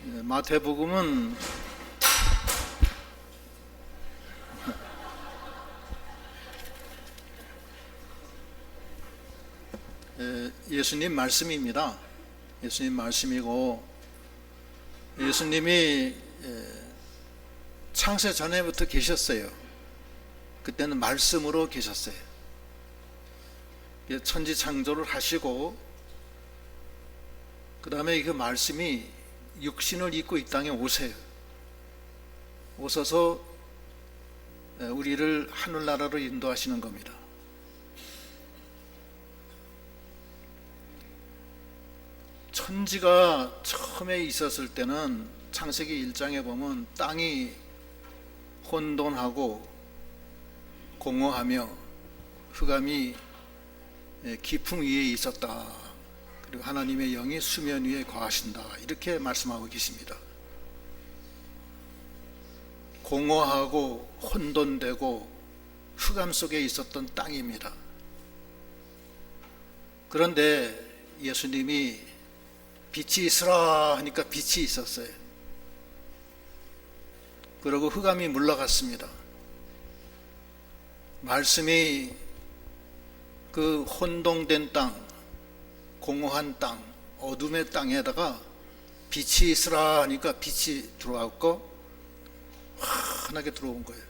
마태복음은 예수님 말씀입니다. 예수님 말씀이고, 예수님이 창세 전에부터 계셨어요. 그때는 말씀으로 계셨어요. 천지 창조를 하시고, 그 다음에 그 말씀이 육신을 입고 이 땅에 오세요. 오셔서 우리를 하늘나라로 인도하시는 겁니다. 천지가 처음에 있었을 때는 창세기 1장에 보면 땅이 혼돈하고 공허하며 흑암이 깊음 위에 있었다. 그리고 하나님의 영이 수면 위에 거하신다. 이렇게 말씀하고 계십니다. 공허하고 혼돈되고 흑암 속에 있었던 땅입니다. 그런데 예수님이 빛이 있으라 하니까 빛이 있었어요. 그리고 흑암이 물러갔습니다. 말씀이 그 혼동된 땅, 공허한 땅, 어둠의 땅에다가 빛이 있으라 하니까 빛이 들어왔고 환하게 들어온 거예요.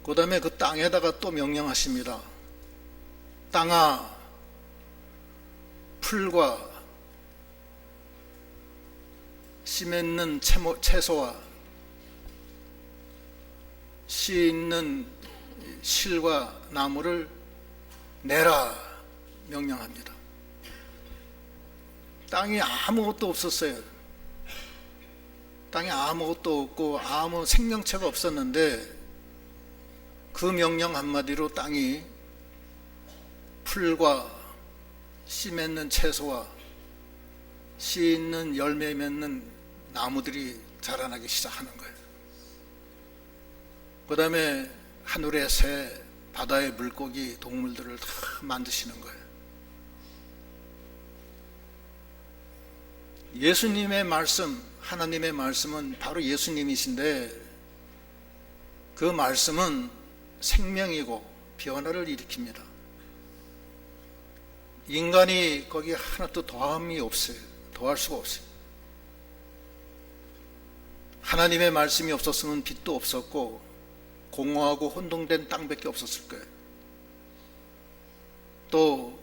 그 다음에 그 땅에다가 또 명령하십니다. 땅아, 풀과 씨 맺는 채소와 씨 있는 실과 나무를 내라 명령합니다. 땅에 아무것도 없었어요. 땅에 아무것도 없고 아무 생명체가 없었는데 그 명령 한마디로 땅이 풀과 씨 맺는 채소와 씨 있는 열매 맺는 나무들이 자라나기 시작하는 거예요. 그 다음에 하늘의 새, 바다의 물고기, 동물들을 다 만드시는 거예요. 예수님의 말씀, 하나님의 말씀은 바로 예수님이신데 그 말씀은 생명이고 변화를 일으킵니다. 인간이 거기에 하나도 더함이 없어요. 더할 수가 없어요. 하나님의 말씀이 없었으면 빛도 없었고 공허하고 혼동된 땅밖에 없었을 거예요. 또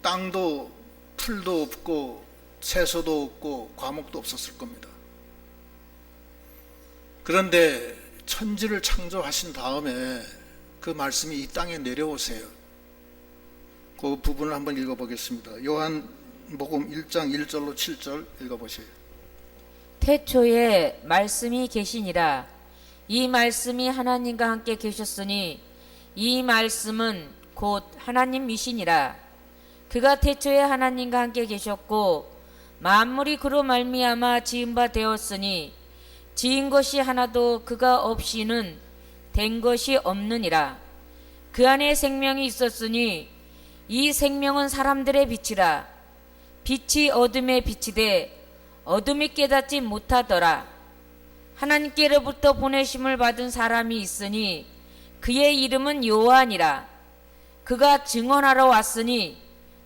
땅도 풀도 없고 채소도 없고 과목도 없었을 겁니다. 그런데 천지를 창조하신 다음에 그 말씀이 이 땅에 내려오세요. 그 부분을 한번 읽어보겠습니다. 요한복음 1장 1절로 7절 읽어보세요. 태초에 말씀이 계시니라. 이 말씀이 하나님과 함께 계셨으니 이 말씀은 곧 하나님이시니라. 그가 태초에 하나님과 함께 계셨고 만물이 그로 말미암아 지은 바 되었으니 지은 것이 하나도 그가 없이는 된 것이 없느니라. 그 안에 생명이 있었으니 이 생명은 사람들의 빛이라. 빛이 어둠에 비치되 어둠이 깨닫지 못하더라. 하나님께로부터 보내심을 받은 사람이 있으니 그의 이름은 요한이라. 그가 증언하러 왔으니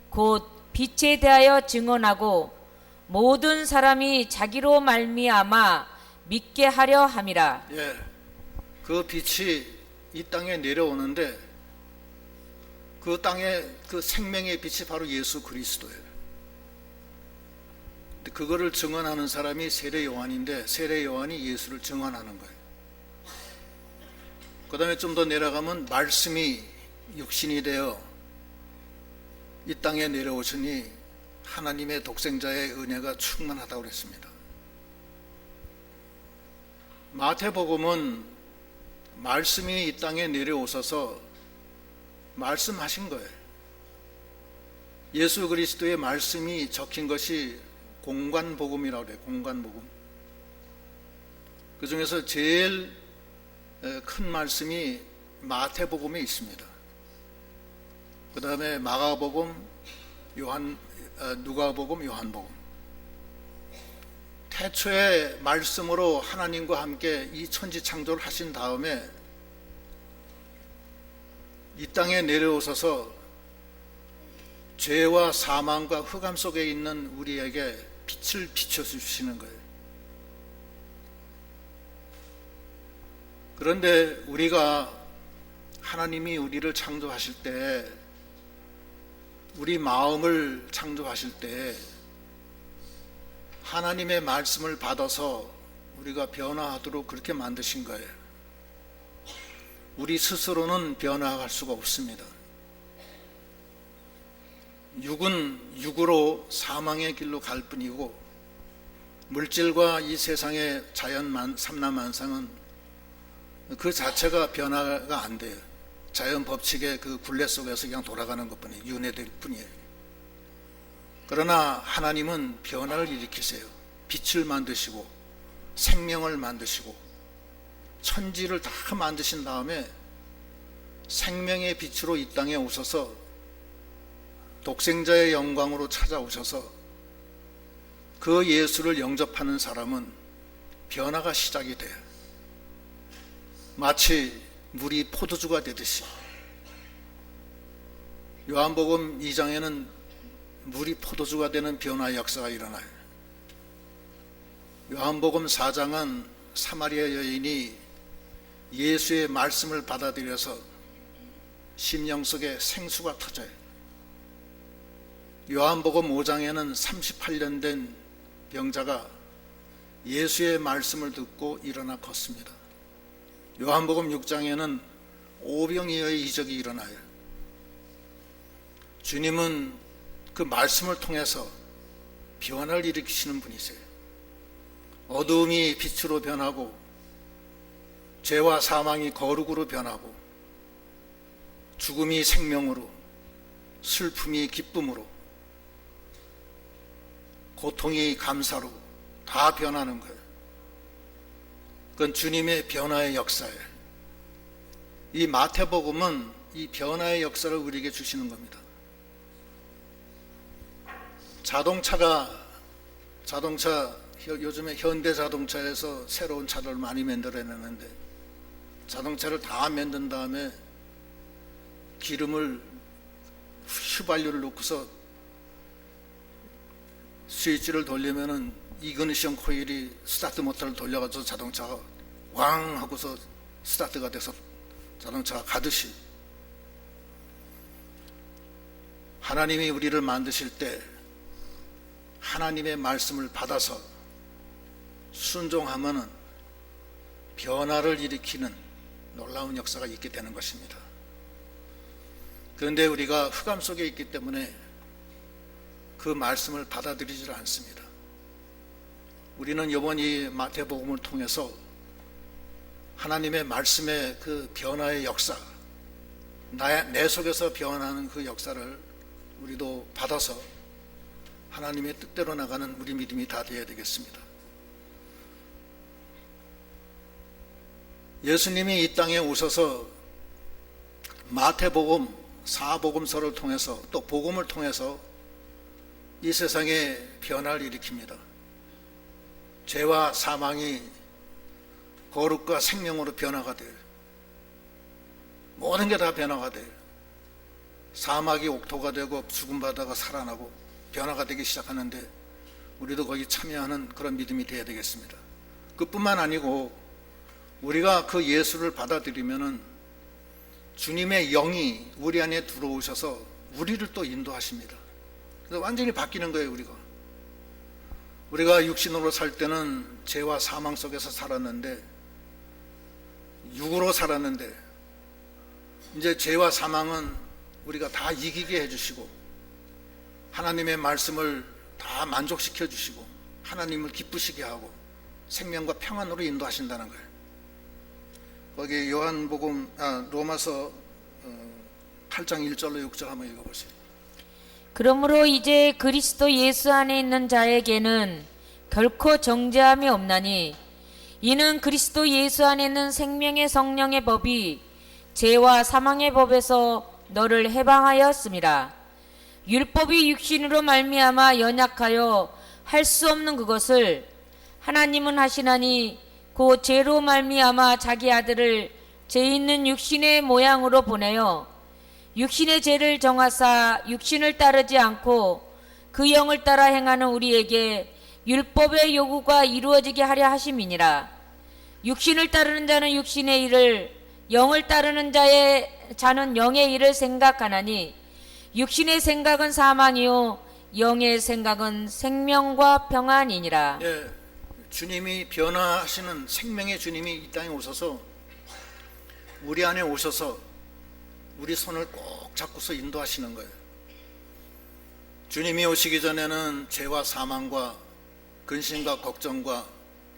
곧 빛에 대하여 증언하고 모든 사람이 자기로 말미암아 믿게 하려 함이라. 그 빛이 이 땅에 내려오는데 그 땅에 그 생명의 빛이 바로 예수 그리스도예요. 그거를 증언하는 사람이 세례 요한인데 세례 요한이 예수를 증언하는 거예요. 그 다음에 좀 더 내려가면 말씀이 육신이 되어 이 땅에 내려오시니 하나님의 독생자의 은혜가 충만하다고 그랬습니다. 마태복음은 말씀이 이 땅에 내려오셔서 말씀하신 거예요. 예수 그리스도의 말씀이 적힌 것이 공관복음이라고 그래요. 공관복음. 그 중에서 제일 큰 말씀이 마태복음에 있습니다. 그 다음에 마가복음, 누가복음, 요한복음. 태초에 말씀으로 하나님과 함께 이 천지 창조를 하신 다음에 이 땅에 내려오셔서 죄와 사망과 흑암 속에 있는 우리에게 빛을 비춰주시는 거예요. 그런데 우리가 하나님이 우리를 창조하실 때, 우리 마음을 창조하실 때 하나님의 말씀을 받아서 우리가 변화하도록 그렇게 만드신 거예요. 우리 스스로는 변화할 수가 없습니다. 육은 육으로 사망의 길로 갈 뿐이고, 물질과 이 세상의 자연 삼라만상은 그 자체가 변화가 안 돼요. 자연 법칙의 그 굴레 속에서 그냥 돌아가는 것뿐이에요. 윤회될 뿐이에요. 그러나 하나님은 변화를 일으키세요. 빛을 만드시고 생명을 만드시고 천지를 다 만드신 다음에 생명의 빛으로 이 땅에 오셔서 독생자의 영광으로 찾아오셔서 그 예수를 영접하는 사람은 변화가 시작이 돼요. 마치 물이 포도주가 되듯이. 요한복음 2장에는 물이 포도주가 되는 변화의 역사가 일어나요. 요한복음 4장은 사마리아 여인이 예수의 말씀을 받아들여서 심령 속에 생수가 터져요. 요한복음 5장에는 38년 된 병자가 예수의 말씀을 듣고 일어나 걷습니다. 요한복음 6장에는 오병이어의 이적이 일어나요. 주님은 그 말씀을 통해서 변화를 일으키시는 분이세요. 어두움이 빛으로 변하고 죄와 사망이 거룩으로 변하고 죽음이 생명으로, 슬픔이 기쁨으로, 고통이 감사로 다 변하는 거예요. 그건 주님의 변화의 역사예요. 이 마태복음은 이 변화의 역사를 우리에게 주시는 겁니다. 요즘에 현대 자동차에서 새로운 차를 많이 만들어내는데, 자동차를 다 만든 다음에 기름을 휘발유를 넣고서 스위치를 돌리면은 이그니션 코일이 스타트 모터를 돌려가지고 자동차가 왕 하고서 스타트가 돼서 자동차가 가듯이, 하나님이 우리를 만드실 때 하나님의 말씀을 받아서 순종하면은 변화를 일으키는 놀라운 역사가 있게 되는 것입니다. 그런데 우리가 흑암 속에 있기 때문에 그 말씀을 받아들이질 않습니다. 우리는 이번 이 마태복음을 통해서 하나님의 말씀의 그 변화의 역사, 내 속에서 변화하는 그 역사를 우리도 받아서 하나님의 뜻대로 나가는 우리 믿음이 다 되어야 되겠습니다. 예수님이 이 땅에 오셔서 마태복음, 사복음서를 통해서 또 복음을 통해서 이 세상에 변화를 일으킵니다. 죄와 사망이 거룩과 생명으로 변화가 돼요. 모든 게 다 변화가 돼요. 사막이 옥토가 되고 죽은 바다가 살아나고 변화가 되기 시작하는데 우리도 거기 참여하는 그런 믿음이 되어야 되겠습니다. 그뿐만 아니고 우리가 그 예수를 받아들이면은 주님의 영이 우리 안에 들어오셔서 우리를 또 인도하십니다. 그래서 완전히 바뀌는 거예요. 우리가 육신으로 살 때는 죄와 사망 속에서 살았는데, 육으로 살았는데, 이제 죄와 사망은 우리가 다 이기게 해주시고 하나님의 말씀을 다 만족시켜 주시고 하나님을 기쁘시게 하고 생명과 평안으로 인도하신다는 거예요. 거기 로마서 8장 1절로 6절 한번 읽어보세요. 그러므로 이제 그리스도 예수 안에 있는 자에게는 결코 정죄함이 없나니, 이는 그리스도 예수 안에 있는 생명의 성령의 법이 죄와 사망의 법에서 너를 해방하였음이라. 율법이 육신으로 말미암아 연약하여 할 수 없는 그것을 하나님은 하시나니 곧 죄로 말미암아 자기 아들을 죄 있는 육신의 모양으로 보내어 육신의 죄를 정하사 육신을 따르지 않고 그 영을 따라 행하는 우리에게 율법의 요구가 이루어지게 하려 하심이니라. 육신을 따르는 자는 육신의 일을, 영을 따르는 자는 영의 일을 생각하나니 육신의 생각은 사망이요 영의 생각은 생명과 평안이니라. 예, 주님이 변화하시는 생명의 주님이 이 땅에 오셔서 우리 안에 오셔서 우리 손을 꼭 잡고서 인도하시는 거예요. 주님이 오시기 전에는 죄와 사망과 근심과 걱정과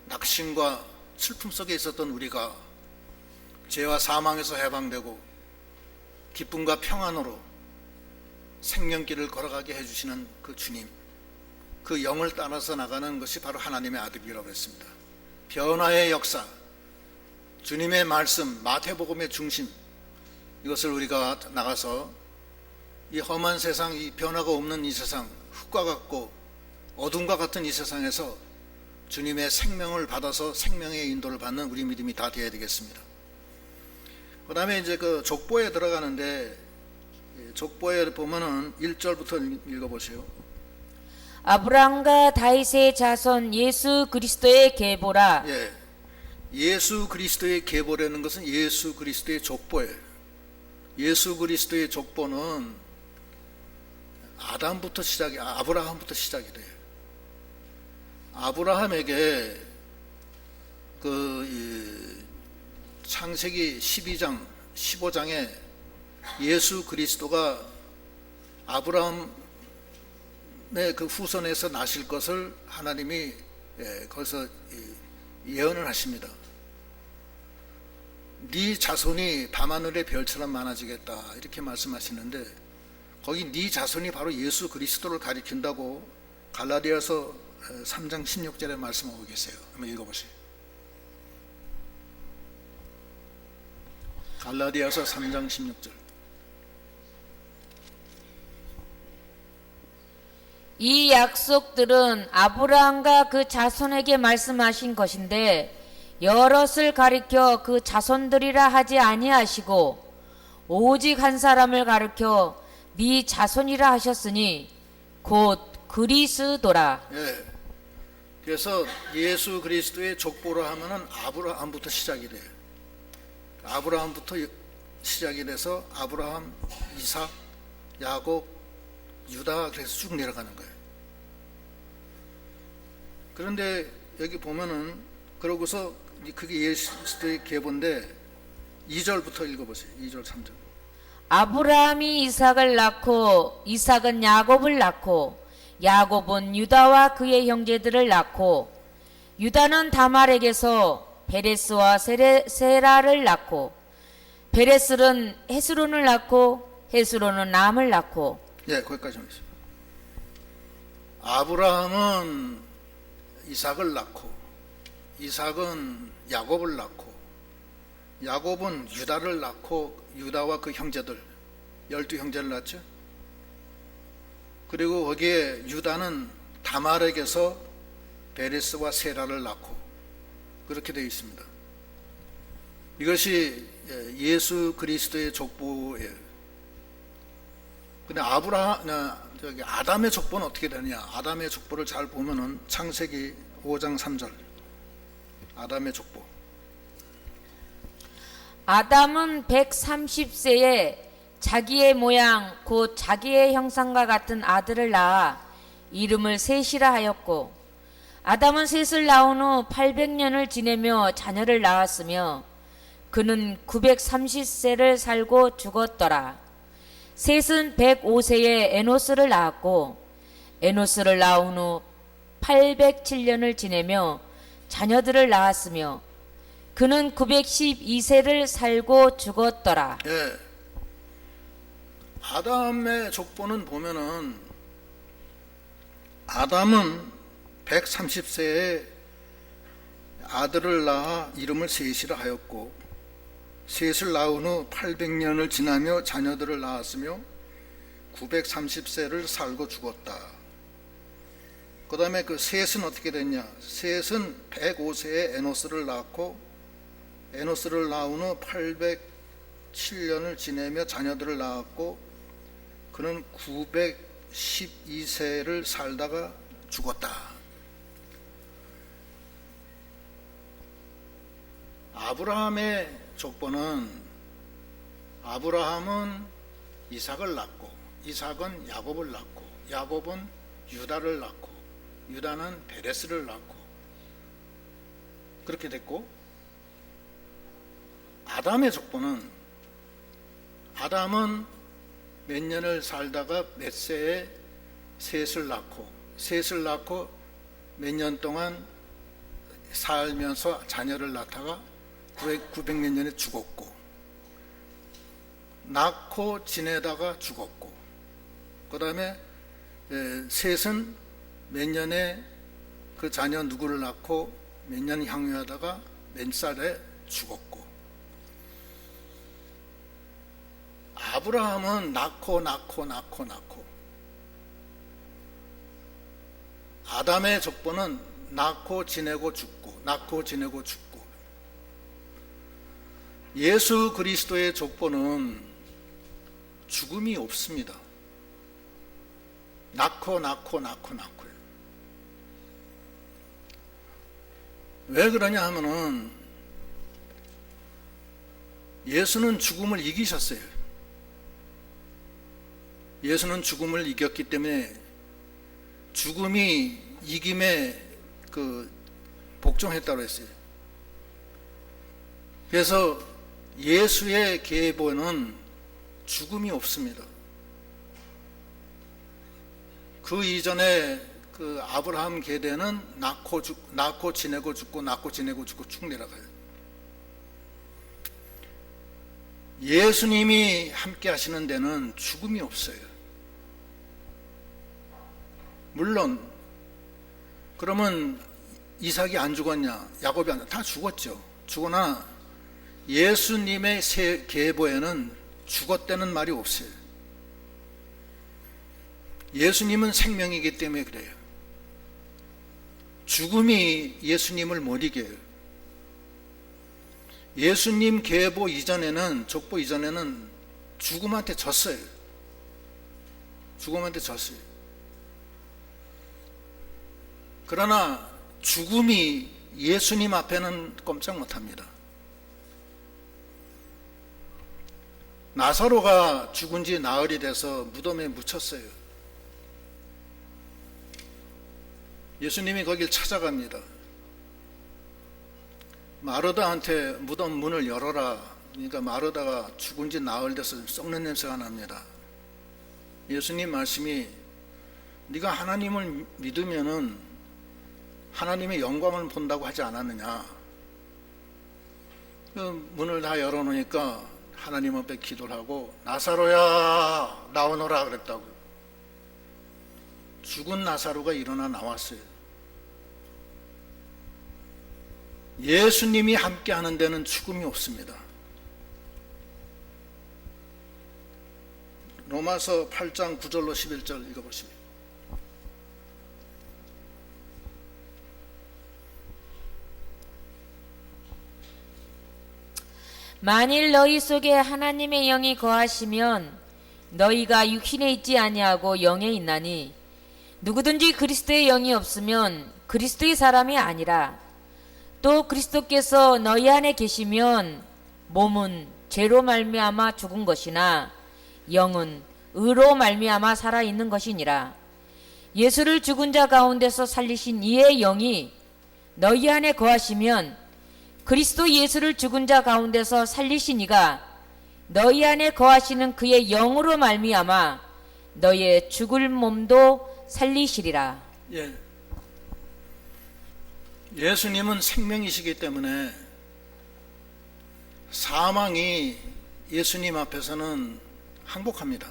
낙심과 슬픔 속에 있었던 우리가 죄와 사망에서 해방되고 기쁨과 평안으로 생명길을 걸어가게 해주시는 그 주님, 그 영을 따라서 나가는 것이 바로 하나님의 아들이라고 했습니다. 변화의 역사, 주님의 말씀, 마태복음의 중심, 이것을 우리가 나가서 이 험한 세상, 이 변화가 없는 이 세상, 흙과 같고 어둠과 같은 이 세상에서 주님의 생명을 받아서 생명의 인도를 받는 우리 믿음이 다 되어야 되겠습니다. 그 다음에 이제 그 족보에 들어가는데, 족보에 보면은 1절부터 읽어보세요. 아브라함과 다윗의 자손 예수 그리스도의 계보라. 예, 예수 그리스도의 계보라는 것은 예수 그리스도의 족보예요. 예수 그리스도의 족보는 아담부터 아브라함부터 시작이 돼요. 아브라함에게 그 창세기 12장, 15장에 예수 그리스도가 아브라함의 그 후손에서 나실 것을 하나님이 거기서 예언을 하십니다. 네 자손이 밤하늘의 별처럼 많아지겠다, 이렇게 말씀하시는데, 거기 네 자손이 바로 예수 그리스도를 가리킨다고 갈라디아서 3장 16절에 말씀하고 계세요. 한번 읽어보세요. 갈라디아서 3장 16절. 이 약속들은 아브라함과 그 자손에게 말씀하신 것인데 여럿을 가리켜 그 자손들이라 하지 아니하시고 오직 한 사람을 가리켜 네 자손이라 하셨으니 곧 그리스도라. 예. 그래서 예수 그리스도의 족보로 하면은 아브라함부터 시작이 돼요. 아브라함부터 시작이 돼서 아브라함, 이삭, 야곱, 유다, 그래서 쭉 내려가는 거예요. 그런데 여기 보면은 그러고서 그게 예수의 계보인데 2절부터 읽어보세요. 2절, 3절. 아브라함이 이삭을 낳고 이삭은 야곱을 낳고 야곱은 유다와 그의 형제들을 낳고 유다는 다말에게서 베레스와 세라를 낳고 베레스는 헤스론을 낳고 헤스론은 람을 낳고. 예, 거기까지 하겠습니다. 아브라함은 이삭을 낳고 이삭은 야곱을 낳고 야곱은 유다를 낳고 유다와 그 형제들 12형제를 낳죠. 그리고 거기에 유다는 다말에게서 베레스와 세라를 낳고 그렇게 되어 있습니다. 이것이 예수 그리스도의 족보예요. 근데 아담의 족보는 어떻게 되느냐? 아담의 족보를 잘 보면은 창세기 5장 3절. 아담의 족보. 아담은 130세에 자기의 모양 곧 자기의 형상과 같은 아들을 낳아 이름을 셋이라 하였고 아담은 셋을 낳은 후 800년을 지내며 자녀를 낳았으며 그는 930세를 살고 죽었더라. 셋은 105세에 에노스를 낳았고 에노스를 낳은 후 807년을 지내며 자녀들을 낳았으며 그는 912세를 살고 죽었더라. 예. 아담의 족보는 보면은 아담은 130세에 아들을 낳아 이름을 셋이라 하였고 셋을 낳은 후 800년을 지나며 자녀들을 낳았으며 930세를 살고 죽었다. 그 다음에 그 셋은 어떻게 됐냐? 셋은 105세에 에노스를 낳았고, 에노스를 낳은 후 807년을 지내며 자녀들을 낳았고, 그는 912세를 살다가 죽었다. 아브라함의 족보는, 아브라함은 이삭을 낳고, 이삭은 야곱을 낳고, 야곱은 유다를 낳고, 유다는 베레스를 낳고, 그렇게 됐고, 아담의 족보는, 아담은 몇 년을 살다가 몇 세에 셋을 낳고, 셋을 낳고 몇 년 동안 살면서 자녀를 낳다가 900몇 년에 죽었고, 낳고 지내다가 죽었고, 그 다음에 셋은 몇 년에 그 자녀 누구를 낳고 몇 년 향유하다가 몇 살에 죽었고, 아브라함은 낳고 아담의 족보는 낳고 지내고 죽고, 낳고 지내고 죽고, 예수 그리스도의 족보는 죽음이 없습니다. 낳고요. 왜 그러냐 하면은 예수는 죽음을 이기셨어요. 예수는 죽음을 이겼기 때문에 죽음이 이김에 복종했다고 했어요. 그래서 예수의 계보는 죽음이 없습니다. 그 이전에 그 아브라함 계대는 낳고 지내고 죽고, 낳고 지내고 죽고 쭉 내려가요. 예수님이 함께 하시는 데는 죽음이 없어요. 물론 그러면 이삭이 안 죽었냐, 야곱이 안 죽었냐? 다 죽었죠. 죽으나 예수님의 새 계보에는 죽었다는 말이 없어요. 예수님은 생명이기 때문에 그래요. 죽음이 예수님을 못 이겨요. 예수님 계보 이전에는, 족보 이전에는 죽음한테 졌어요. 죽음한테 졌어요. 그러나 죽음이 예수님 앞에는 꼼짝 못합니다. 나사로가 죽은 지 나흘이 돼서 무덤에 묻혔어요. 예수님이 거길 찾아갑니다. 마르다한테 무덤 문을 열어라. 그러니까 마르다가 죽은 지 나흘 돼서 썩는 냄새가 납니다. 예수님 말씀이, 네가 하나님을 믿으면은 하나님의 영광을 본다고 하지 않았느냐. 그 문을 다 열어놓으니까 하나님 앞에 기도를 하고, 나사로야 나오너라 그랬다고. 죽은 나사로가 일어나 나왔어요. 예수님이 함께 하는 데는 죽음이 없습니다. 로마서 8장 9절로 11절 읽어보십니다. 만일 너희 속에 하나님의 영이 거하시면 너희가 육신에 있지 아니하고 영에 있나니, 누구든지 그리스도의 영이 없으면 그리스도의 사람이 아니라. 또 그리스도께서 너희 안에 계시면 몸은 죄로 말미암아 죽은 것이나 영은 의로 말미암아 살아 있는 것이니라. 예수를 죽은 자 가운데서 살리신 이의 영이 너희 안에 거하시면 그리스도 예수를 죽은 자 가운데서 살리신 이가 너희 안에 거하시는 그의 영으로 말미암아 너희의 죽을 몸도 살리시리라. 예. 예수님은 생명이시기 때문에 사망이 예수님 앞에서는 항복합니다.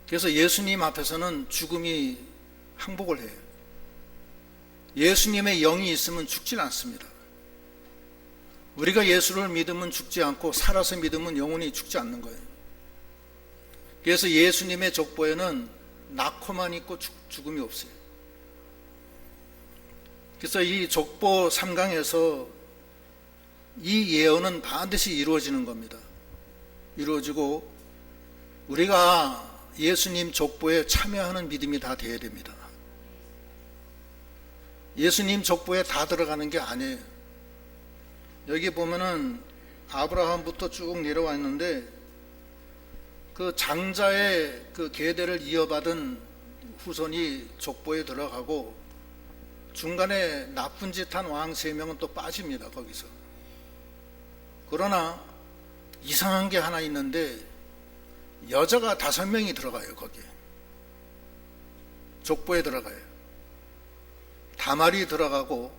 그래서 예수님 앞에서는 죽음이 항복을 해요. 예수님의 영이 있으면 죽질 않습니다. 우리가 예수를 믿으면 죽지 않고 살아서 믿으면 영원히 죽지 않는 거예요. 그래서 예수님의 족보에는 낳고만 있고 죽음이 없어요. 그래서 이 족보 3강에서 이 예언은 반드시 이루어지는 겁니다. 이루어지고 우리가 예수님 족보에 참여하는 믿음이 다 되어야 됩니다. 예수님 족보에 다 들어가는 게 아니에요. 여기 보면은 아브라함부터 쭉 내려와 있는데 그 장자의 그 계대를 이어받은 후손이 족보에 들어가고 중간에 나쁜 짓 한 왕 3명은 또 빠집니다. 거기서. 그러나 이상한 게 하나 있는데 여자가 5명이 들어가요. 거기에. 족보에 들어가요. 다말이 들어가고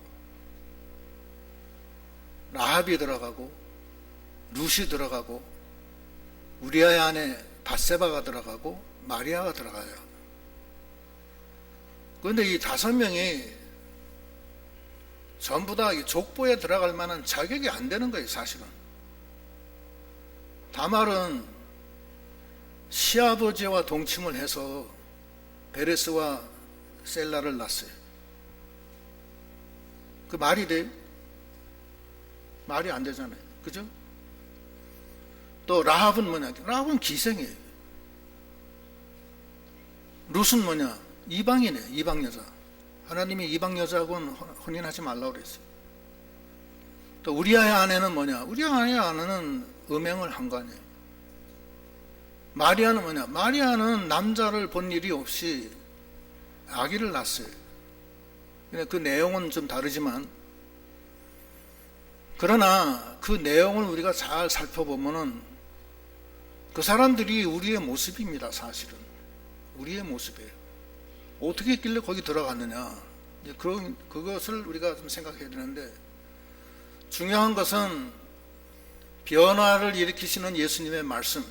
라합이 들어가고 룻이 들어가고 우리아의 아내 밧세바가 들어가고 마리아가 들어가요. 그런데 이 5명이 전부 다 족보에 들어갈 만한 자격이 안 되는 거예요. 사실은. 다말은 시아버지와 동침을 해서 베레스와 셀라를 낳았어요. 그 말이 돼요? 말이 안 되잖아요. 그죠? 또 라합은 뭐냐? 라합은 기생이에요. 룻은 뭐냐? 이방이네. 이방 여자. 하나님이 이방 여자하고는 혼인하지 말라고 그랬어요. 또 우리아의 아내는 뭐냐? 우리아의 아내는 음행을 한 거 아니에요. 마리아는 뭐냐? 마리아는 남자를 본 일이 없이 아기를 낳았어요. 그 내용은 좀 다르지만, 그러나 그 내용을 우리가 잘 살펴보면은 그 사람들이 우리의 모습입니다. 사실은 우리의 모습이에요. 어떻게 했길래 거기 들어갔느냐? 그것을 우리가 좀 생각해야 되는데, 중요한 것은 변화를 일으키시는 예수님의 말씀,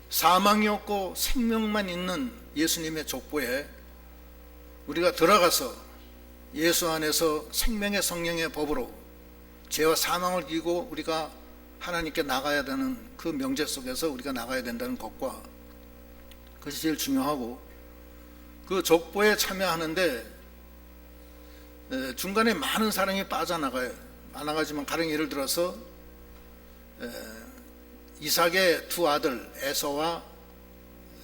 사망이 없고 생명만 있는 예수님의 족보에 우리가 들어가서 예수 안에서 생명의 성령의 법으로 죄와 사망을 이기고 우리가 하나님께 나가야 되는 그 명제 속에서 우리가 나가야 된다는 것과, 그것이 제일 중요하고, 그 족보에 참여하는데 중간에 많은 사람이 빠져나가요. 안 나가지만 가령 예를 들어서 이삭의 2 아들 에서와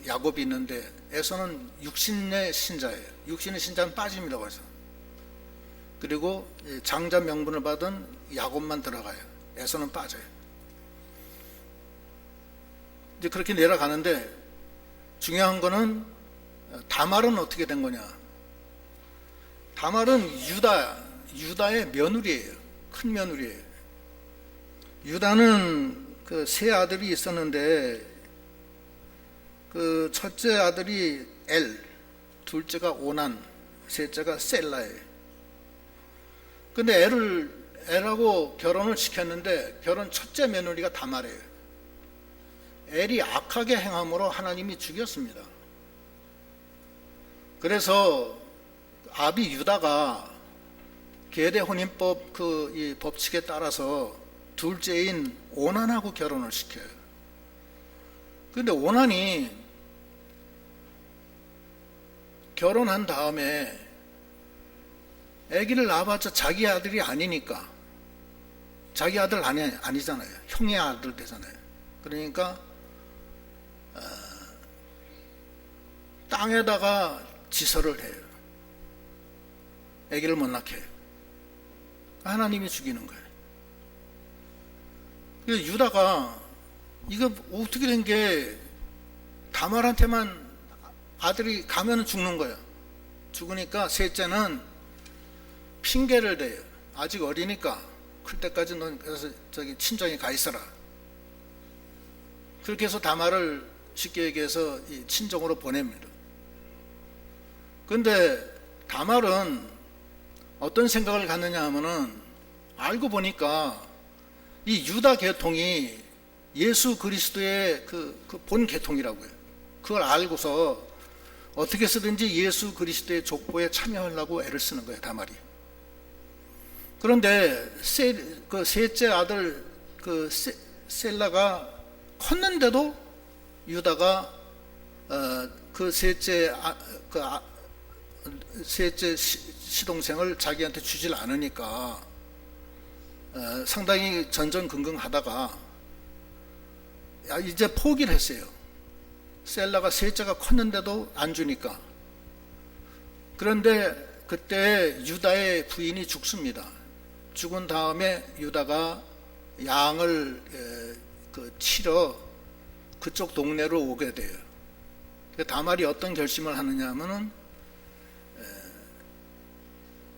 야곱이 있는데, 에서는 육신의 신자예요. 육신의 신자는 빠집니다. 거기서. 그리고 장자 명분을 받은 야곱만 들어가요. 에서는 빠져요. 이제 그렇게 내려가는데, 중요한 거는 다말은 어떻게 된 거냐? 다말은 유다의 며느리예요. 큰 며느리예요. 유다는 그 3 아들이 있었는데, 그 첫째 아들이 엘, 둘째가 오난, 셋째가 셀라예요. 근데 엘하고 결혼을 시켰는데, 결혼 첫째 며느리가 다말이에요. 엘이 악하게 행함으로 하나님이 죽였습니다. 그래서 아비 유다가 계대 혼인법 이 법칙에 따라서 둘째인 오난하고 결혼을 시켜요. 그런데 오난이 결혼한 다음에 아기를 낳아봤자 자기 아들이 아니니까, 자기 아들 아니잖아요. 형의 아들 되잖아요. 그러니까 땅에다가 지설을 해요. 아기를 못 낳게 해요. 하나님이 죽이는 거예요. 그래서 유다가 이거 어떻게 된 게, 다말한테만 아들이 가면 죽는 거예요. 죽으니까 셋째는 핑계를 대요. 아직 어리니까 클 때까지 넌 그래서 저기 친정에 가 있어라. 그렇게 해서 다말을 쉽게 얘기해서 친정으로 보냅니다. 그런데 다말은 어떤 생각을 갖느냐 하면은, 알고 보니까 이 유다 계통이 예수 그리스도의 그 본 계통이라고요. 그걸 알고서 어떻게 쓰든지 예수 그리스도의 족보에 참여하려고 애를 쓰는 거예요, 다말이. 그런데 그 셋째 아들 그 셀라가 컸는데도 유다가 그 셋째 시동생을 자기한테 주질 않으니까 상당히 전전긍긍하다가 이제 포기를 했어요. 셀라가 셋째가 컸는데도 안 주니까. 그런데 그때 유다의 부인이 죽습니다. 죽은 다음에 유다가 양을 치러 그쪽 동네로 오게 돼요. 다말이 어떤 결심을 하느냐 하면은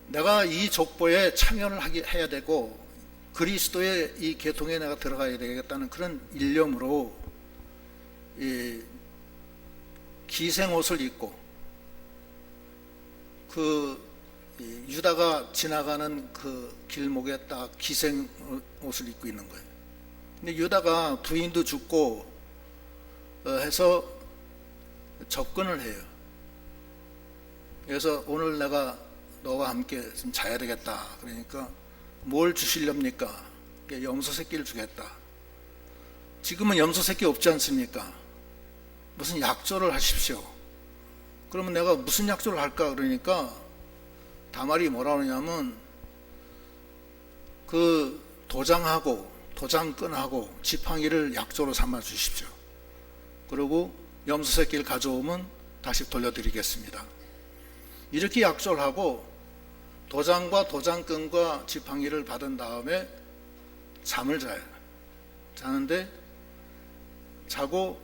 내가 이 족보에 참여를 해야 되고 그리스도의 이 계통에 내가 들어가야 되겠다는 그런 일념으로 이 기생옷을 입고 유다가 지나가는 그 길목에 딱 기생옷을 입고 있는 거예요. 근데 유다가 부인도 죽고 해서 접근을 해요. 그래서 오늘 내가 너와 함께 좀 자야 되겠다. 그러니까 뭘 주시렵니까? 염소 새끼를 주겠다. 지금은 염소 새끼 없지 않습니까? 무슨 약조를 하십시오. 그러면 내가 무슨 약조를 할까? 그러니까 다말이 뭐라 그러냐면 그 도장하고 도장끈하고 지팡이를 약조로 삼아 주십시오. 그리고 염소 새끼를 가져오면 다시 돌려드리겠습니다. 이렇게 약조를 하고 도장과 도장끈과 지팡이를 받은 다음에 잠을 자요. 자는데 자고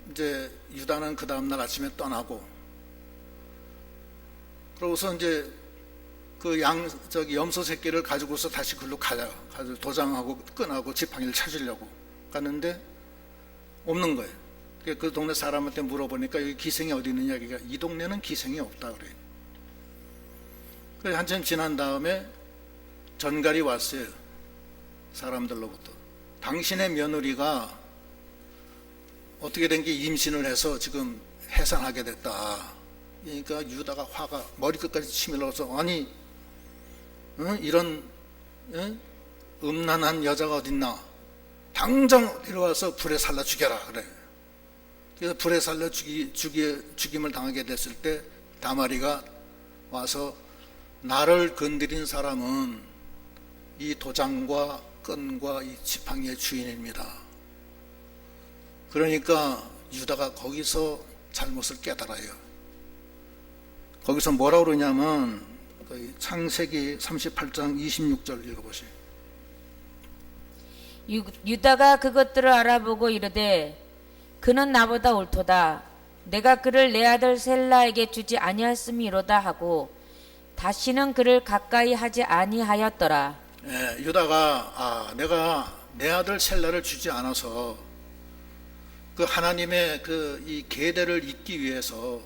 이제 유다는 그 다음날 아침에 떠나고 그러고서 이제 그 염소 새끼를 가지고서 다시 글로 가요. 가서 도장하고 끈하고 지팡이를 찾으려고 갔는데 없는 거예요. 그 동네 사람한테 물어보니까 여기 기생이 어디 있느냐. 그러니까 이 동네는 기생이 없다 그래요. 그래서 한참 지난 다음에 전갈이 왔어요. 사람들로부터. 당신의 며느리가 어떻게 된 게 임신을 해서 지금 해산하게 됐다. 그러니까 유다가 화가 머리끝까지 치밀어서 아니 이런 음란한 여자가 어딨나. 당장 데려와서 불에 살라 죽여라 그래. 그래서 불에 살려 죽임을 당하게 됐을 때 다말이가 와서 나를 건드린 사람은 이 도장과 끈과 이 지팡이의 주인입니다. 그러니까 유다가 거기서 잘못을 깨달아요. 거기서 뭐라고 그러냐면 창세기 38장 26절 읽어보세요. 유다가 그것들을 알아보고 이르되 그는 나보다 옳도다. 내가 그를 내 아들 셀라에게 주지 아니하였음이로다 하고 다시는 그를 가까이 하지 아니하였더라. 유다가 내가 내 아들 셀라를 주지 않아서 그 하나님의 그 이 계대를 잇기 위해서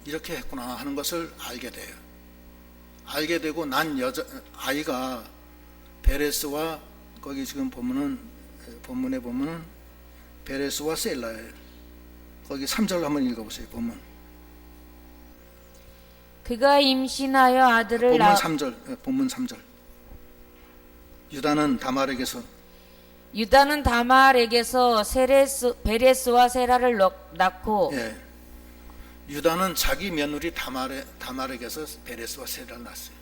이렇게 했구나 하는 것을 알게 돼요. 알게 되고 난 아이가 베레스와 거기 지금 본문에 보면은 베레스와 셀라예요. 거기 3절 한번 읽어보세요. 본문. 그가 임신하여 아들을 본문 3절. 유다는 다말에게서 베레스와 세라를 낳고 유다는 자기 며느리 다말에게서 베레스와 세라를 낳았어요.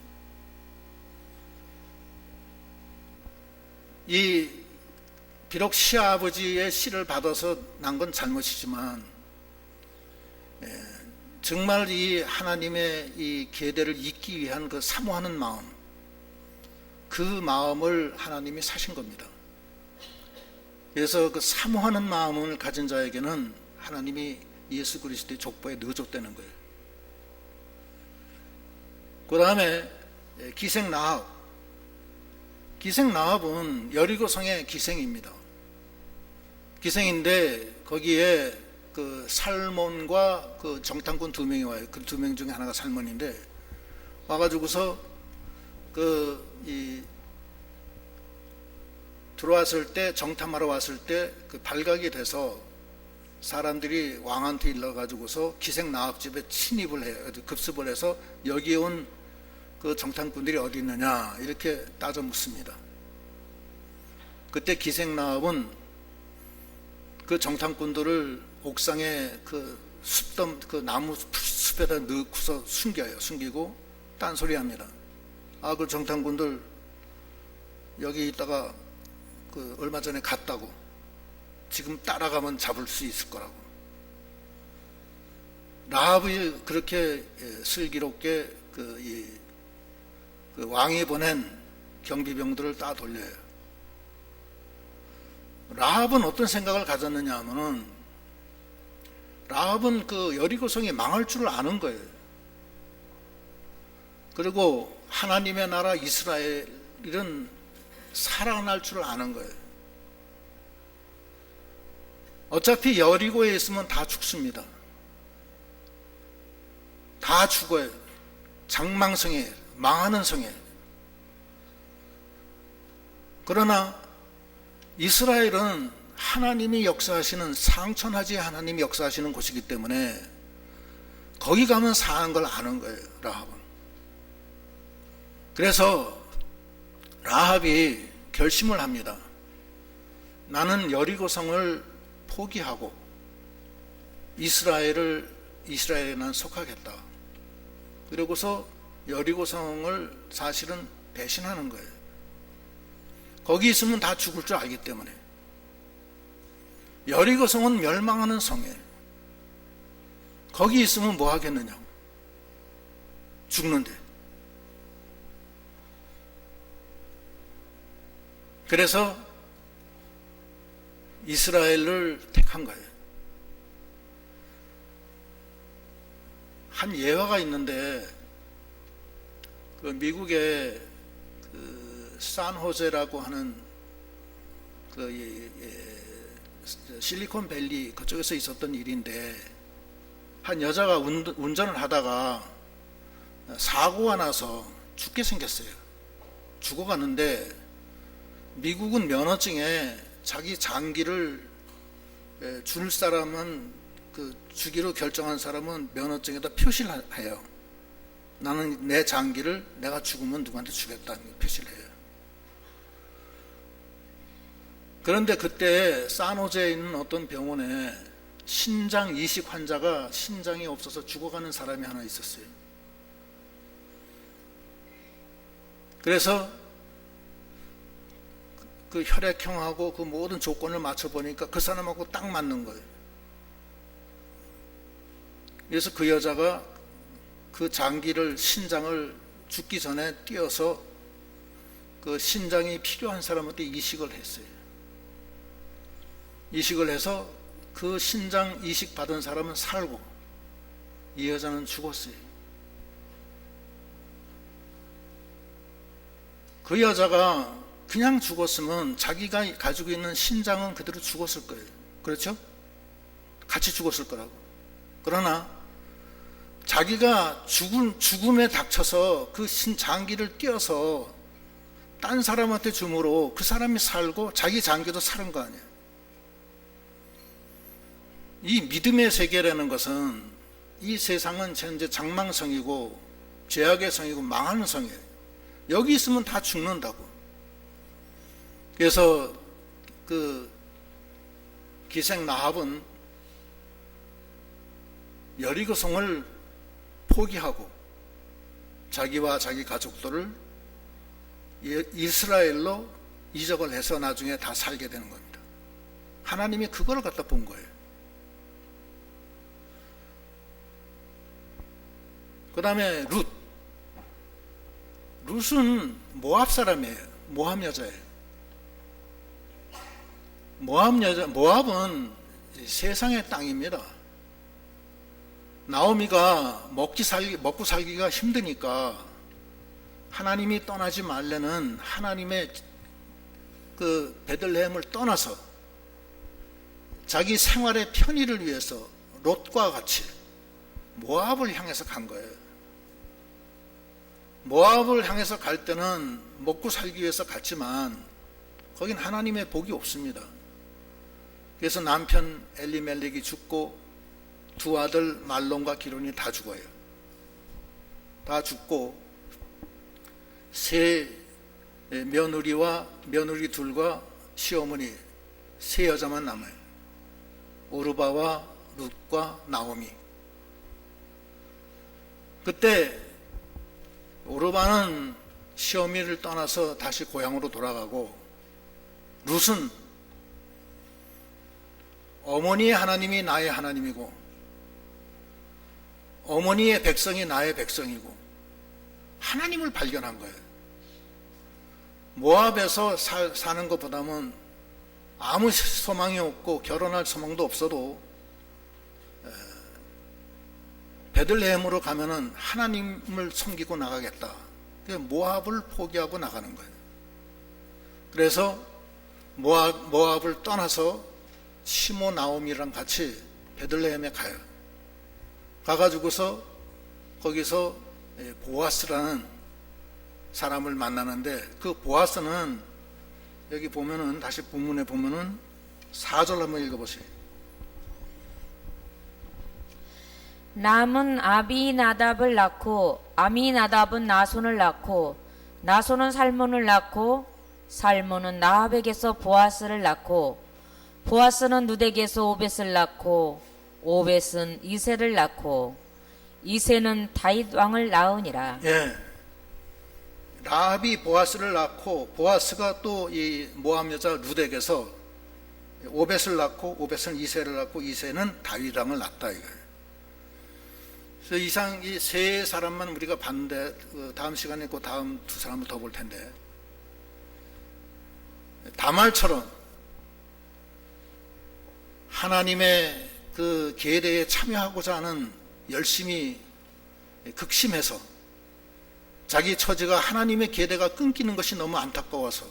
비록 시아버지의 씨를 받아서 난 건 잘못이지만 정말 이 하나님의 이 계대를 잇기 위한 그 사모하는 마음, 그 마음을 하나님이 사신 겁니다. 그래서 그 사모하는 마음을 가진 자에게는 하나님이 예수 그리스도의 족보에 넣어줬다는 거예요. 그 다음에 기생 라합은 여리고성의 기생입니다. 기생인데 거기에 그 살몬과 그 정탐꾼 2명이 와요. 그 2명 중에 하나가 살몬인데 와가지고서 들어왔을 때 정탐하러 왔을 때 그 발각이 돼서 사람들이 왕한테 일러가지고서 기생 라합 집에 침입을 해요. 급습을 해서 여기에 온 그 정탐꾼들이 어디 있느냐 이렇게 따져 묻습니다. 그때 기생 라합은 그 정탐꾼들을 옥상에 그 나무 숲에다 넣고서 숨기고 딴소리 합니다. 그 정탐꾼들 여기 있다가 얼마 전에 갔다고, 지금 따라가면 잡을 수 있을 거라고. 라합이 그렇게 슬기롭게 그 왕이 보낸 경비병들을 다 돌려요. 라합은 어떤 생각을 가졌느냐 하면은, 라합은 그 여리고성이 망할 줄 아는 거예요. 그리고 하나님의 나라 이스라엘은 살아날 줄 아는 거예요. 어차피 여리고에 있으면 다 죽습니다. 다 죽어요. 장망성에, 망하는 성에. 그러나 이스라엘은 하나님이 역사하시는, 상천하지 하나님이 역사하시는 곳이기 때문에 거기 가면 사는 걸 아는 거예요, 라합은. 그래서 라합이 결심을 합니다. 나는 여리고성을 포기하고 이스라엘에 난 속하겠다. 그러고서 여리고성을 사실은 배신하는 거예요. 거기 있으면 다 죽을 줄 알기 때문에. 여리고성은 멸망하는 성이에요. 거기 있으면 뭐 하겠느냐고. 죽는데. 그래서 이스라엘을 택한 거예요. 한 예화가 있는데, 미국의 산호제라고 하는 실리콘밸리 그쪽에서 있었던 일인데, 한 여자가 운전을 하다가 사고가 나서 죽게 생겼어요. 죽어갔는데 미국은 면허증에 자기 장기를 줄 사람은, 주기로 결정한 사람은 면허증에다 표시를 해요. 나는 내 장기를 내가 죽으면 누구한테 주겠다는 표시를 해요. 그런데 그때 산호제에 있는 어떤 병원에 신장 이식 환자가 신장이 없어서 죽어가는 사람이 하나 있었어요. 그래서 그 혈액형하고 그 모든 조건을 맞춰보니까 그 사람하고 딱 맞는 거예요. 그래서 그 여자가 그 장기를, 신장을 죽기 전에 띄어서 그 신장이 필요한 사람한테 이식을 했어요. 이식을 해서 그 신장 이식 받은 사람은 살고 이 여자는 죽었어요. 그 여자가 그냥 죽었으면 자기가 가지고 있는 신장은 그대로 죽었을 거예요. 그렇죠? 같이 죽었을 거라고. 그러나 자기가 죽음에 닥쳐서 그 장기를 띄어서 딴 사람한테 줌으로 그 사람이 살고 자기 장기도 사는 거 아니에요. 이 믿음의 세계라는 것은, 이 세상은 현재 장망성이고 죄악의 성이고 망하는 성이에요. 여기 있으면 다 죽는다고. 그래서 그 기생 라합은 여리고성을 포기하고 자기와 자기 가족들을 이스라엘로 이적을 해서 나중에 다 살게 되는 겁니다. 하나님이 그걸 갖다 본 거예요. 그 다음에 룻은 모압 사람이에요. 모압 여자예요. 모압은 세상의 땅입니다. 나오미가 먹고 살기가 힘드니까 하나님이 떠나지 말라는 하나님의 그 베들레헴을 떠나서 자기 생활의 편의를 위해서 롯과 같이 모압을 향해서 간 거예요. 모압을 향해서 갈 때는 먹고 살기 위해서 갔지만 거긴 하나님의 복이 없습니다. 그래서 남편 엘리멜렉이 죽고 두 아들 말론과 기론이 다 죽어요. 다 죽고 세 며느리와 며느리 둘과 시어머니 세 여자만 남아요. 오르바와 룻과 나오미. 그때 오르바는 시어미를 떠나서 다시 고향으로 돌아가고, 룻은 어머니의 하나님이 나의 하나님이고 어머니의 백성이 나의 백성이고 하나님을 발견한 거예요. 모압에서 사는 것보다는 아무 소망이 없고 결혼할 소망도 없어도 베들레헴으로 가면은 하나님을 섬기고 나가겠다. 모압을 포기하고 나가는 거예요. 그래서 모압을 떠나서 시모 나오미랑 같이 베들레헴에 가요. 가가지고서 거기서 보아스라는 사람을 만나는데, 그 보아스는 여기 보면은, 다시 본문에 보면은 4절 한번 읽어보세요. 남은 아비나답을 낳고 아미나답은 나손을 낳고 나손은 살몬을 낳고 살몬은 나합에게서 보아스를 낳고 보아스는 누덱에서 오벳을 낳고 오벳은 이새를 낳고 이새는 다윗 왕을 낳으니라. 예. 라합이 보아스를 낳고 보아스가 또 이 모압 여자 루덱에서 오벳을 낳고 오벳은 이새를 낳고 이새는 다윗 왕을 낳았다 이거예요. 그래서 이상 이 세 사람만 우리가 봤는데 다음 시간에 그 다음 두 사람을 더 볼 텐데, 다말처럼 하나님의 그 계대에 참여하고자 하는 열심히 극심해서 자기 처지가 하나님의 계대가 끊기는 것이 너무 안타까워서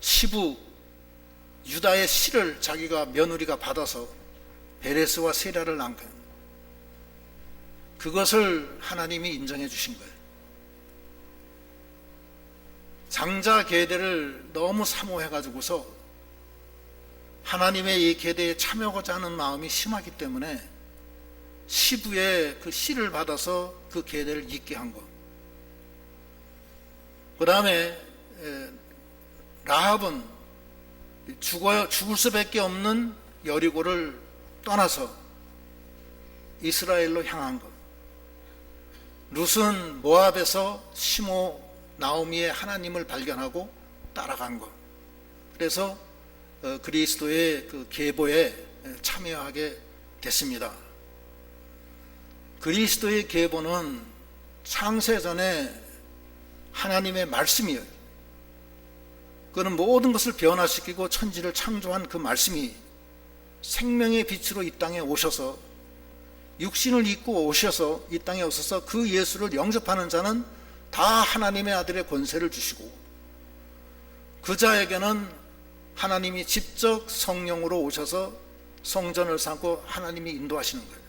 시부 유다의 씨를 자기가 며느리가 받아서 베레스와 세라를 낳은 거예요. 그것을 하나님이 인정해 주신 거예요. 장자 계대를 너무 사모해 가지고서 하나님의 이 계대에 참여하고자 하는 마음이 심하기 때문에 시부의 그 씨를 받아서 그 계대를 잇게 한 것. 그 다음에 라합은 죽을 수밖에 없는 여리고를 떠나서 이스라엘로 향한 것. 룻은 모압에서 시모 나오미의 하나님을 발견하고 따라간 것. 그래서 그리스도의 그 계보에 참여하게 됐습니다. 그리스도의 계보는 창세전에 하나님의 말씀이에요. 그는 모든 것을 변화시키고 천지를 창조한 그 말씀이 생명의 빛으로 이 땅에 오셔서 육신을 입고 오셔서 이 땅에 오셔서 그 예수를 영접하는 자는 다 하나님의 아들의 권세를 주시고, 그 자에게는 하나님이 직접 성령으로 오셔서 성전을 삼고 하나님이 인도하시는 거예요.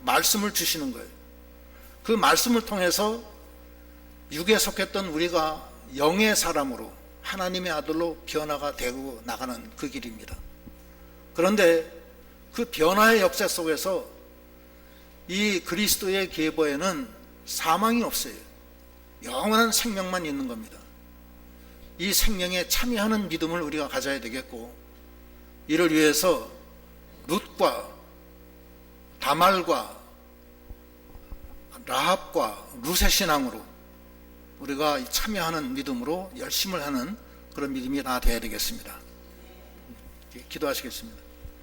말씀을 주시는 거예요. 그 말씀을 통해서 육에 속했던 우리가 영의 사람으로 하나님의 아들로 변화가 되고 나가는 그 길입니다. 그런데 그 변화의 역사 속에서 이 그리스도의 계보에는 사망이 없어요. 영원한 생명만 있는 겁니다. 이 생명에 참여하는 믿음을 우리가 가져야 되겠고, 이를 위해서 룻과 다말과 라합과 룻의 신앙으로 우리가 참여하는 믿음으로 열심을 하는 그런 믿음이 다 되어야 되겠습니다. 기도하시겠습니다.